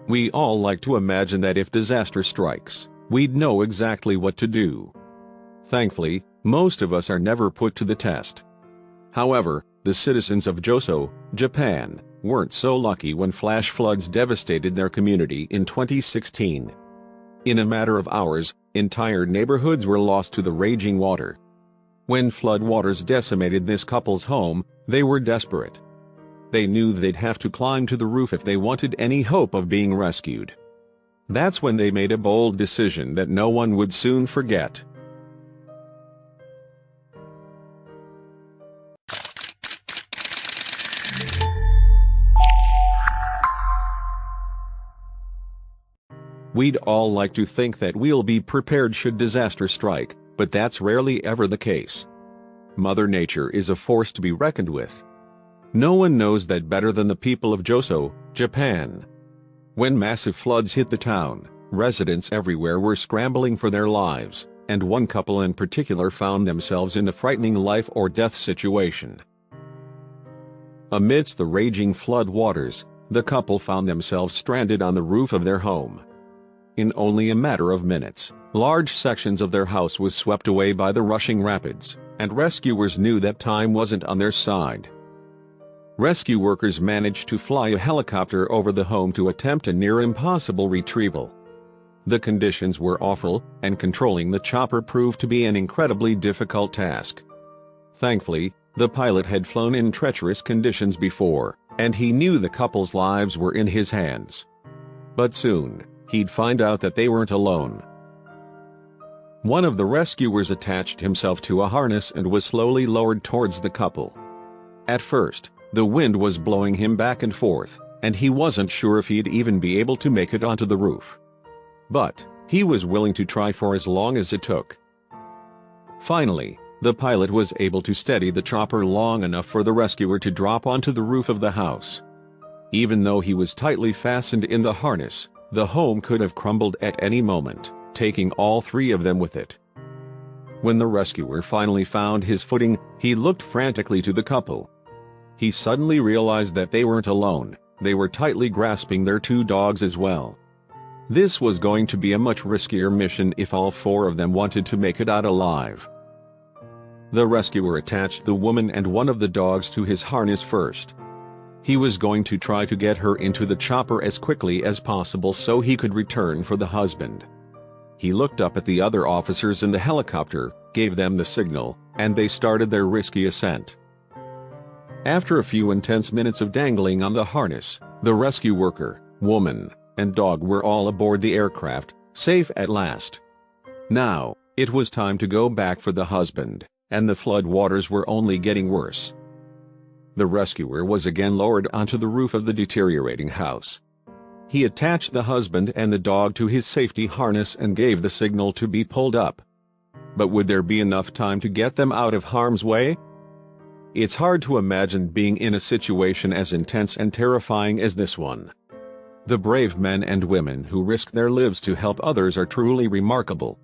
We all like to imagine that if disaster strikes, we'd know exactly what to do. Thankfully, most of us are never put to the test. However, the citizens of Joso, Japan, weren't so lucky when flash floods devastated their community in 2016. In a matter of hours, entire neighborhoods were lost to the raging water. When floodwaters decimated this couple's home, they were desperate. They knew they'd have to climb to the roof if they wanted any hope of being rescued. That's when they made a bold decision that no one would soon forget. We'd all like to think that we'll be prepared should disaster strike, but that's rarely ever the case. Mother Nature is a force to be reckoned with. No one knows that better than the people of Joso, Japan. When massive floods hit the town, residents everywhere were scrambling for their lives, and one couple in particular found themselves in a frightening life or death situation. Amidst the raging flood waters, the couple found themselves stranded on the roof of their home. In only a matter of minutes, large sections of their house was swept away by the rushing rapids, and rescuers knew that time wasn't on their side. Rescue workers managed to fly a helicopter over the home to attempt a near-impossible retrieval. The conditions were awful, and controlling the chopper proved to be an incredibly difficult task. Thankfully, the pilot had flown in treacherous conditions before, and he knew the couple's lives were in his hands. But soon, he'd find out that they weren't alone. One of the rescuers attached himself to a harness and was slowly lowered towards the couple. At first, the wind was blowing him back and forth, and he wasn't sure if he'd even be able to make it onto the roof. But he was willing to try for as long as it took. Finally, the pilot was able to steady the chopper long enough for the rescuer to drop onto the roof of the house. Even though he was tightly fastened in the harness, the home could have crumbled at any moment, taking all three of them with it. When the rescuer finally found his footing, he looked frantically to the couple. He suddenly realized that they weren't alone. They were tightly grasping their two dogs as well. This was going to be a much riskier mission if all four of them wanted to make it out alive. The rescuer attached the woman and one of the dogs to his harness first. He was going to try to get her into the chopper as quickly as possible so he could return for the husband. He looked up at the other officers in the helicopter, gave them the signal, and they started their risky ascent. After a few intense minutes of dangling on the harness, the rescue worker, woman, and dog were all aboard the aircraft, safe at last. Now, it was time to go back for the husband, and the flood waters were only getting worse. The rescuer was again lowered onto the roof of the deteriorating house. He attached the husband and the dog to his safety harness and gave the signal to be pulled up. But would there be enough time to get them out of harm's way? It's hard to imagine being in a situation as intense and terrifying as this one. The brave men and women who risk their lives to help others are truly remarkable.